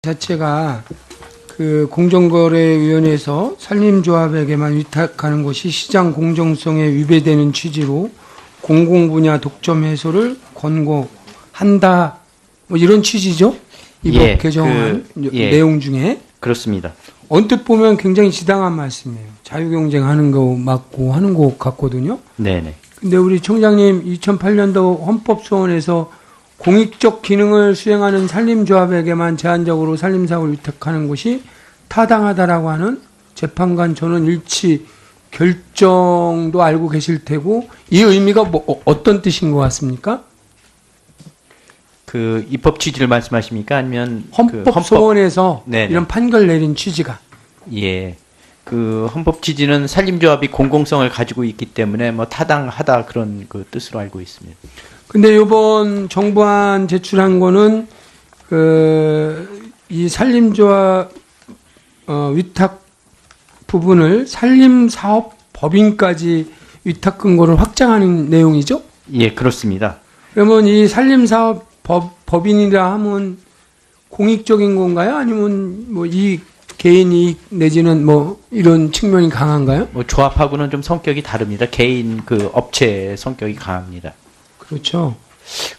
자체가 그 공정거래위원회에서 산림조합에게만 위탁하는 것이 시장 공정성에 위배되는 취지로 공공분야 독점 해소를 권고한다. 뭐 이런 취지죠? 이 법 개정안 내용 중에. 그렇습니다. 언뜻 보면 굉장히 지당한 말씀이에요. 자유경쟁하는 거 맞고 하는 것 같거든요. 네네. 근데 우리 총장님 2008년도 헌법소원에서 공익적 기능을 수행하는 산림조합에게만 제한적으로 산림사업을 위탁하는 것이 타당하다라고 하는 재판관 전원 일치 결정도 알고 계실 테고, 이 의미가 어떤 뜻인 것 같습니까? 그 입법 취지를 말씀하십니까? 아니면 헌법소원에서 그 이런 판결 내린 취지가? 예. 그 헌법 취지는 산림조합이 공공성을 가지고 있기 때문에 뭐 타당하다 그런 그 뜻으로 알고 있습니다. 근데 이번 정부안 제출한 거는 이 산림조합 위탁 부분을 산림사업법인까지 위탁 근거를 확장하는 내용이죠? 예, 그렇습니다. 그러면 이 산림사업법인이라 하면 공익적인 건가요? 아니면 뭐 이익, 개인 이익 내지는 뭐 이런 측면이 강한가요? 뭐 조합하고는 좀 성격이 다릅니다. 개인 그 업체의 성격이 강합니다. 그렇죠.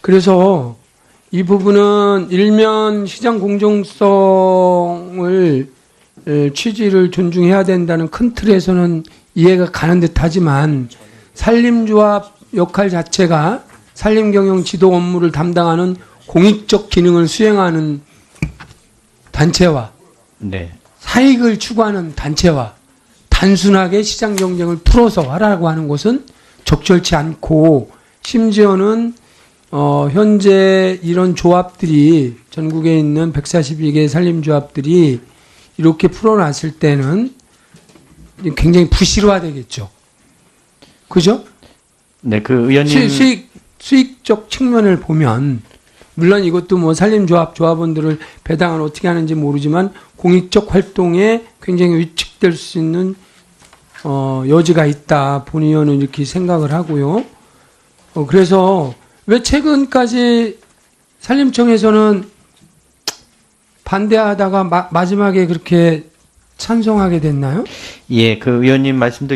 그래서 이 부분은 일면 시장 공정성을 취지를 존중해야 된다는 큰 틀에서는 이해가 가는 듯하지만, 산림조합 역할 자체가 산림경영 지도 업무를 담당하는 공익적 기능을 수행하는 단체와 사익을 추구하는 단체와 단순하게 시장 경쟁을 풀어서 하라고 하는 것은 적절치 않고, 심지어는 현재 이런 조합들이 전국에 있는 142개 산림조합들이 이렇게 풀어놨을 때는 굉장히 부실화되겠죠. 그죠? 네, 그 의원님 수익적 측면을 보면, 물론 이것도 뭐 산림조합 조합원들을 배당을 어떻게 하는지 모르지만 공익적 활동에 굉장히 위축될 수 있는 여지가 있다. 본 의원은 이렇게 생각을 하고요. 그래서 왜 최근까지 산림청에서는 반대하다가 마지막에 그렇게 찬성하게 됐나요? 예, 그 의원님 말씀도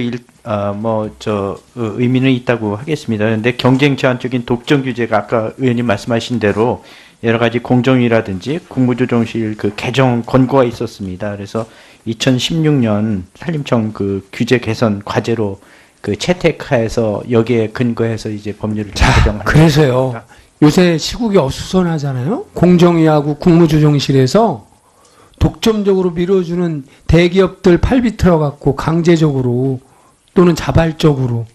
의미는 있다고 하겠습니다. 그런데 경쟁 제한적인 독점 규제가 아까 의원님 말씀하신 대로 여러 가지 공정위라든지 국무조정실 그 개정 권고가 있었습니다. 그래서 2016년 산림청 그 규제 개선 과제로 그 채택해서 여기에 근거해서 이제 법률을 개정하는. 그래서요. 요새 시국이 어수선하잖아요. 공정위하고 국무조정실에서 독점적으로 밀어주는 대기업들 팔비 틀어갖고 강제적으로 또는 자발적으로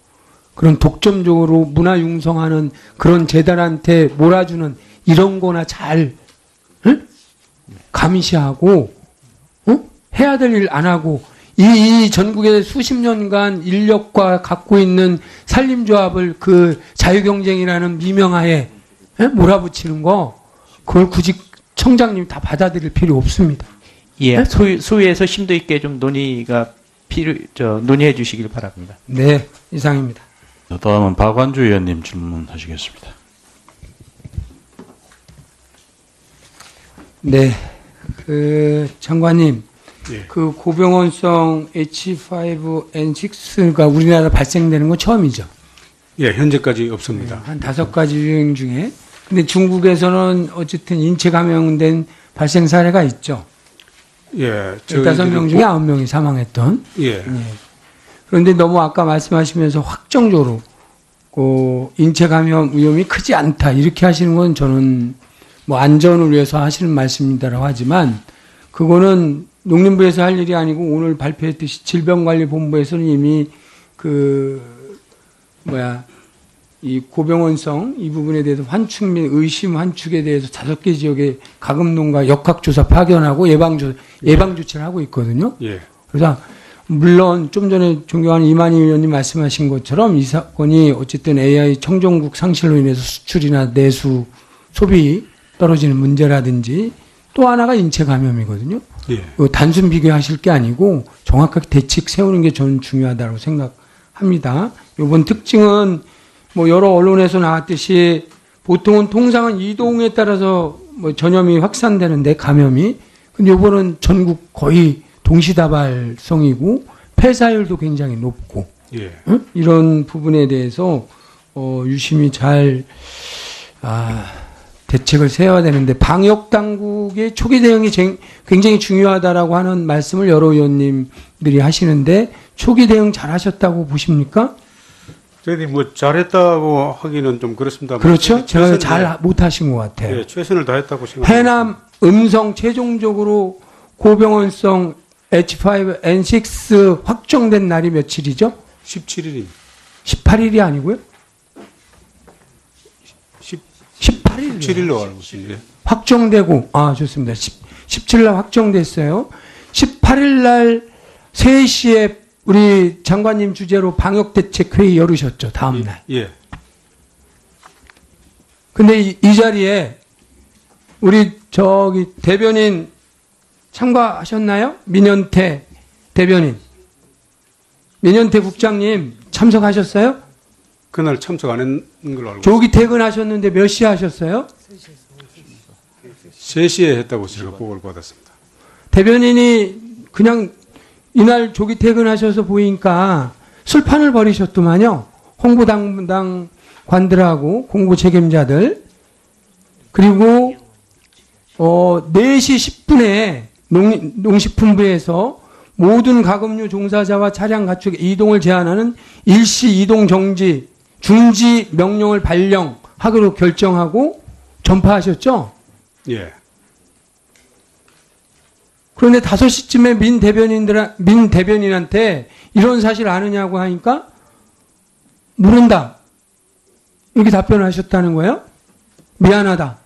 그런 독점적으로 문화 융성하는 그런 재단한테 몰아주는 이런 거나 잘 감시하고 해야 될 일 안 하고, 이 전국에 수십 년간 인력과 갖고 있는 산림조합을 그 자유경쟁이라는 미명하에 몰아붙이는 거, 그걸 굳이 청장님 다 받아들일 필요 없습니다. 예, 소위에서 심도 있게 좀 논의해 주시길 바랍니다. 네, 이상입니다. 다음은 박완주 의원님 질문하시겠습니다. 네, 장관님. 예. 그 고병원성 H5N6가 우리나라 발생되는 건 처음이죠? 예, 현재까지 없습니다. 한 5가지 유행 중에. 근데 중국에서는 어쨌든 인체 감염된 발생 사례가 있죠? 예. 15명 중에 9명이 사망했던. 예. 그런데 너무 아까 말씀하시면서 확정적으로 인체 감염 위험이 크지 않다 이렇게 하시는 건 저는 뭐 안전을 위해서 하시는 말씀이다라고 하지만, 그거는 농림부에서 할 일이 아니고 오늘 발표했듯이 질병관리본부에서는 이미 이 고병원성 이 부분에 대해서 환축 및 의심 환축에 대해서 5개 지역에 가금농가 역학조사 파견하고 예방조치를 하고 있거든요. 예. 그래서 물론 좀 전에 존경하는 이만희 의원님 말씀하신 것처럼 이 사건이 어쨌든 AI 청정국 상실로 인해서 수출이나 내수 소비 떨어지는 문제라든지, 또 하나가 인체 감염이거든요. 예. 단순 비교하실 게 아니고 정확하게 대책 세우는 게 저는 중요하다고 생각합니다. 이번 특징은 뭐 여러 언론에서 나왔듯이 보통은 통상은 이동에 따라서 뭐 전염이 확산되는데 감염이, 근데 이번은 전국 거의 동시다발성이고 폐사율도 굉장히 높고 예. 응? 이런 부분에 대해서 유심히 잘 대책을 세워야 되는데 방역 당국의 초기 대응이 굉장히 중요하다라고 하는 말씀을 여러 의원님들이 하시는데 초기 대응 잘 하셨다고 보십니까? 저희들이 뭐 잘했다고 하기는 좀 그렇습니다. 그렇죠? 제가 잘 못하신 것 같아요. 예, 최선을 다했다고 생각합니다. 해남 음성 최종적으로 고병원성 H5N6 확정된 날이 며칠이죠? 17일입니다. 18일이 아니고요? 18일 17일로 알고 있습니다. 예. 확정되고 좋습니다. 17일 날 확정됐어요. 18일 날 3시에 우리 장관님 주재로 방역대책회의 열으셨죠. 다음 날. 예. 근데 이 자리에 우리 대변인 참가하셨나요? 민현태 대변인. 민현태 국장님 참석하셨어요? 그날 참석 안 했는 걸로 알고 있습니다. 조기 퇴근하셨는데 몇 시에 하셨어요? 3시에 했다고 제가 보고를 받았습니다. 대변인이 그냥 이날 조기 퇴근하셔서 보니까 술판을 벌이셨더만요. 홍보담당 관들하고 공보 책임자들. 그리고 4시 10분에 농식품부에서 모든 가금류 종사자와 차량 가축의 이동을 제한하는 일시 이동 정지, 중지 명령을 발령하기로 결정하고 전파하셨죠? 예. 그런데 5시쯤에 민 대변인한테 이런 사실 아느냐고 하니까 모른다. 이렇게 답변하셨다는 거예요. 미안하다.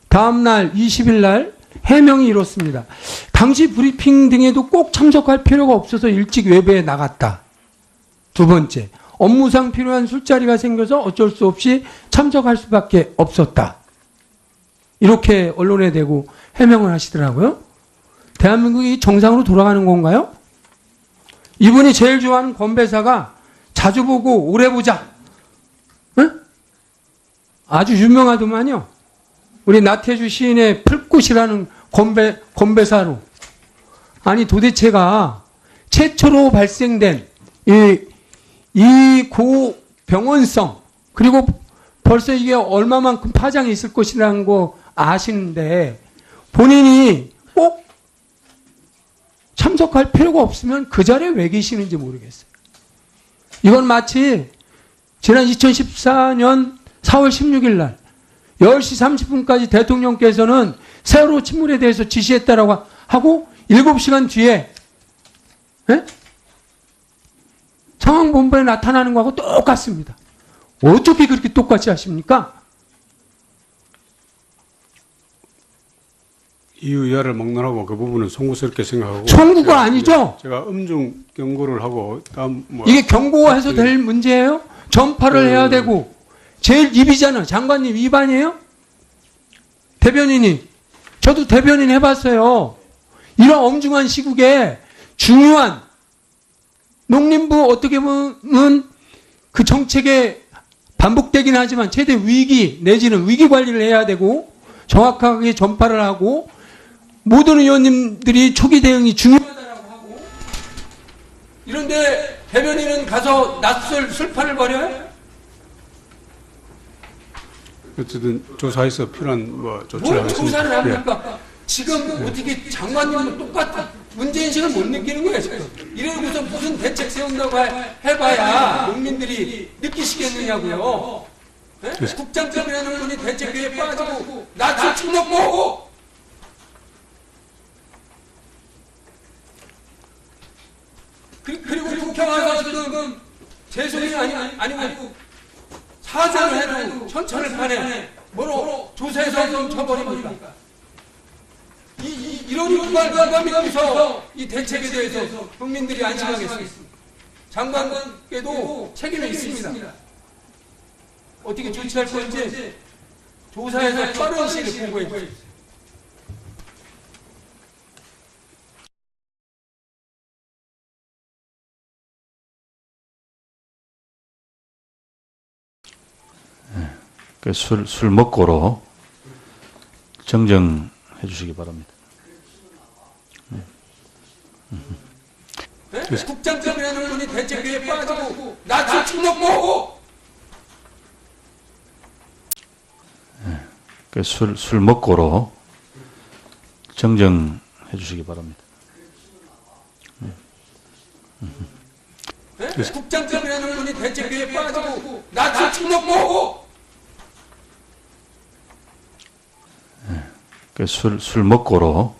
다음날 20일 날 해명이 이렇습니다. 당시 브리핑 등에도 꼭 참석할 필요가 없어서 일찍 외부에 나갔다. 두 번째, 업무상 필요한 술자리가 생겨서 어쩔 수 없이 참석할 수밖에 없었다. 이렇게 언론에 대고 해명을 하시더라고요. 대한민국이 정상으로 돌아가는 건가요? 이분이 제일 좋아하는 건배사가 자주 보고 오래 보자. 응? 아주 유명하더만요. 우리 나태주 시인의 풀꽃이라는 건배사로. 아니 도대체가 최초로 발생된 이 고병원성 그리고 벌써 이게 얼마만큼 파장이 있을 것이라는 거 아시는데 본인이 꼭 참석할 필요가 없으면 그 자리에 왜 계시는지 모르겠어요. 이건 마치 지난 2014년 4월 16일 날 10시 30분까지 대통령께서는 세월호 침몰에 대해서 지시했다라고 하고 7시간 뒤에 상황본부에 나타나는 거하고 똑같습니다. 어떻게 그렇게 똑같이 하십니까? 이유야를 막론하고 그 부분은 송구스럽게 생각하고 송구가 아니죠? 제가 음중 경고를 하고 다음 이게 경고해서 될 문제예요? 전파를 해야 되고 제일 입이잖아. 장관님 입 아니에요? 대변인이. 저도 대변인 해봤어요. 이런 엄중한 시국에 중요한 농림부 어떻게 보면 그 정책에 반복되긴 하지만 최대 위기 내지는 위기 관리를 해야 되고 정확하게 전파를 하고 모든 의원님들이 초기 대응이 중요하다고 하고 이런데 대변인은 가서 낯설 술판을 벌여요? 어쨌든 조사해서 필요한 조치를 뭘 하겠습니다. 조사를 예. 합니까? 지금 어떻게 장관님은 똑같은 문제인식을 못 느끼는 거예요, 지금. 이러고서 무슨 대책 세운다고 해봐야 국민들이 느끼시겠느냐고요. 네? 국장급이라는 분이 대책회에 빠지고 낯을 쳐먹고 그리고 국회 와서 지금 재소리 아니고 사죄를 해도 천천을 파네. 뭐로 조사해서 좀 쳐버립니까? 이런 말과 믿고서 이 대책에 대해서 국민들이 안심하겠습니다. 장관께도 책임이 있습니다. 어떻게 조치할 건지 조사해서 빠른 시일에 보고해 주십시오. 술 먹고로 정정해 주시기 바랍니다. 국장급이라는 분이 대책회의에 빠지고 나치 충목 뭐고? 술 먹고로 정정해 주시기 바랍니다. 국장급이라는 분이 대책회의에 빠지고 나치 충목 뭐고? 술 먹고로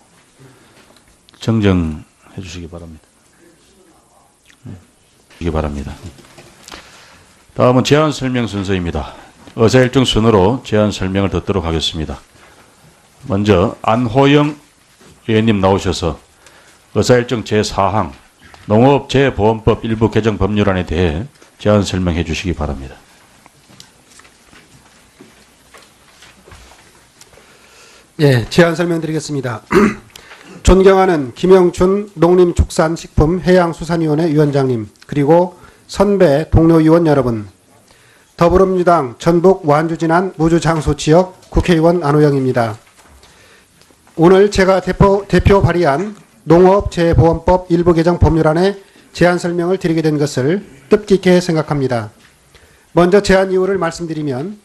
정정해 주시기 바랍니다. 다음은 제안 설명 순서입니다. 의사일정 순으로 제안 설명을 듣도록 하겠습니다. 먼저 안호영 의원님 나오셔서 의사일정 제4항 농업재보험법 일부 개정 법률안에 대해 제안 설명해 주시기 바랍니다. 예, 제안 설명드리겠습니다. 존경하는 김영춘 농림축산식품해양수산위원회 위원장님, 그리고 선배 동료 의원 여러분, 더불어민주당 전북 완주진안 무주장소지역 국회의원 안호영입니다. 오늘 제가 대표 발의한 농업재보험법 일부 개정 법률안에 제안 설명을 드리게 된 것을 뜻깊게 생각합니다. 먼저 제안 이유를 말씀드리면,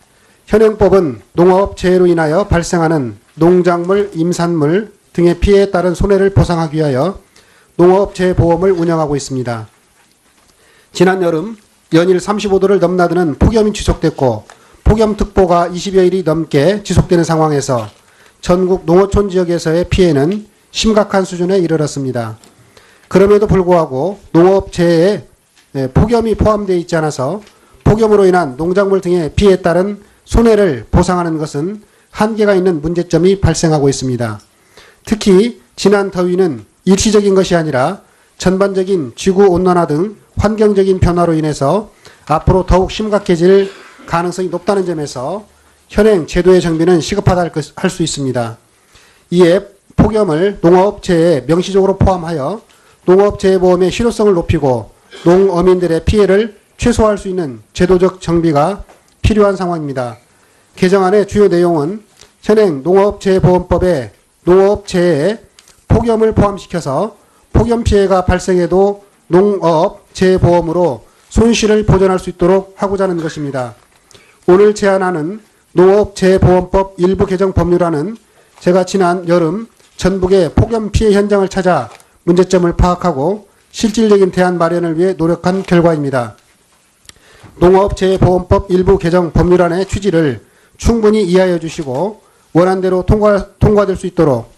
현행법은 농업재해로 인하여 발생하는 농작물, 임산물 등의 피해에 따른 손해를 보상하기 위하여 농업재해보험을 운영하고 있습니다. 지난 여름 연일 35도를 넘나드는 폭염이 지속됐고 폭염특보가 20여일이 넘게 지속되는 상황에서 전국 농어촌 지역에서의 피해는 심각한 수준에 이르렀습니다. 그럼에도 불구하고 농업재해에 폭염이 포함되어 있지 않아서 폭염으로 인한 농작물 등의 피해에 따른 손해를 보상하는 것은 한계가 있는 문제점이 발생하고 있습니다. 특히 지난 더위는 일시적인 것이 아니라 전반적인 지구온난화 등 환경적인 변화로 인해서 앞으로 더욱 심각해질 가능성이 높다는 점에서 현행 제도의 정비는 시급하다 할 수 있습니다. 이에 폭염을 농업재해에 명시적으로 포함하여 농업재해보험의 실효성을 높이고 농어민들의 피해를 최소화할 수 있는 제도적 정비가 필요한 상황입니다. 개정안의 주요 내용은 현행 농업재해보험법에 농업재해에 폭염을 포함시켜서 폭염 피해가 발생해도 농업재해보험으로 손실을 보전할 수 있도록 하고자 하는 것입니다. 오늘 제안하는 농업재해보험법 일부 개정 법률안은 제가 지난 여름 전북의 폭염 피해 현장을 찾아 문제점을 파악하고 실질적인 대안 마련을 위해 노력한 결과입니다. 농업재해보험법 일부 개정 법률안의 취지를 충분히 이해하여 주시고 원안대로 통과될 수 있도록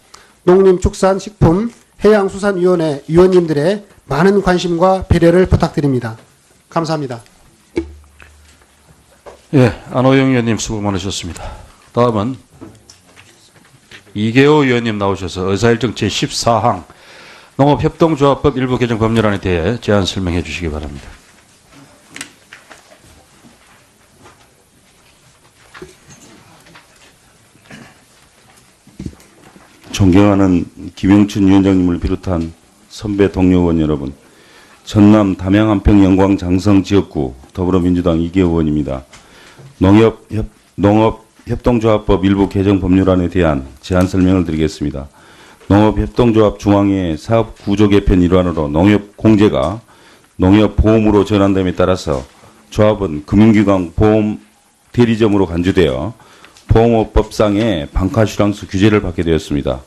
농림축산식품해양수산위원회 위원님들의 많은 관심과 배려를 부탁드립니다. 감사합니다. 예, 안호영 의원님 수고 많으셨습니다. 다음은 이계호 의원님 나오셔서 의사일정 제14항 농업협동조합법 일부 개정 법률안에 대해 제안 설명해 주시기 바랍니다. 존경하는 김영춘 위원장님을 비롯한 선배 동료 의원 여러분, 전남 담양 한평 영광 장성 지역구 더불어민주당 이계호 의원입니다. 농업협동조합법 일부 개정 법률안에 대한 제안 설명을 드리겠습니다. 농업협동조합 중앙의 사업구조 개편 일환으로 농협공제가 농협보험으로 전환됨에 따라서 조합은 금융기관 보험 대리점으로 간주되어 보험업법상의 방카슈랑스 규제를 받게 되었습니다.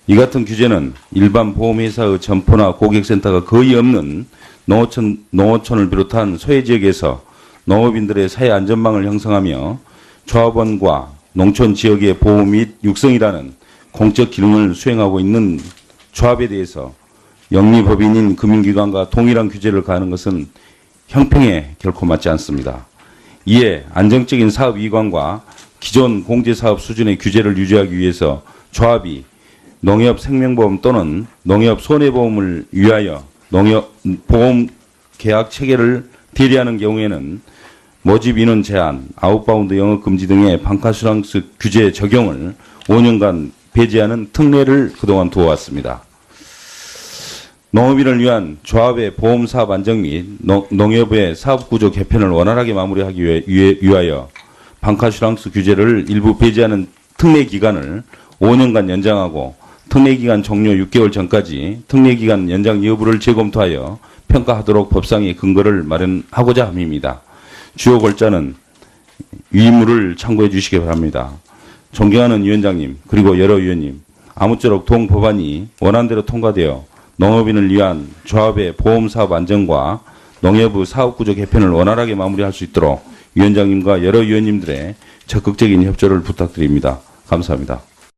이 같은 규제는 일반 보험회사의 점포나 고객센터가 거의 없는 농어촌을 비롯한 소외지역에서 농업인들의 사회 안전망을 형성하며 조합원과 농촌 지역의 보호 및 육성이라는 공적 기능을 수행하고 있는 조합에 대해서 영리법인인 금융기관과 동일한 규제를 가하는 것은 형평에 결코 맞지 않습니다. 이에 안정적인 사업 이관과 기존 공제사업 수준의 규제를 유지하기 위해서 조합이 농협생명보험 또는 농협손해보험을 위하여 농협보험 계약 체계를 대리하는 경우에는 모집 인원 제한, 아웃바운드 영업 금지 등의 방카슈랑스 규제 적용을 5년간 배제하는 특례를 그동안 두어왔습니다. 농업인을 위한 조합의 보험사업 안정 및 농협의 사업구조 개편을 원활하게 마무리하기 위하여 방카슈랑스 규제를 일부 배제하는 특례 기간을 5년간 연장하고 특례기간 종료 6개월 전까지 특례기간 연장 여부를 재검토하여 평가하도록 법상의 근거를 마련하고자 함입니다. 주요 골자는 위문을 참고해 주시기 바랍니다. 존경하는 위원장님 그리고 여러 위원님, 아무쪼록 동 법안이 원안대로 통과되어 농업인을 위한 조합의 보험사업 안정과 농협의 사업구조 개편을 원활하게 마무리할 수 있도록 위원장님과 여러 위원님들의 적극적인 협조를 부탁드립니다. 감사합니다.